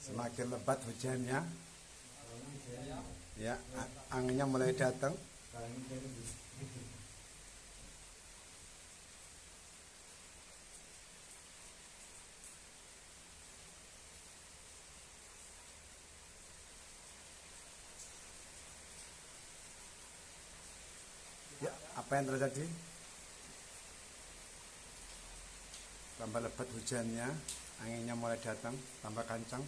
Semakin lebat hujannya, ya, anginnya mulai datang. Ya, apa yang terjadi? Tambah lebat hujannya, anginnya mulai datang, tambah kencang.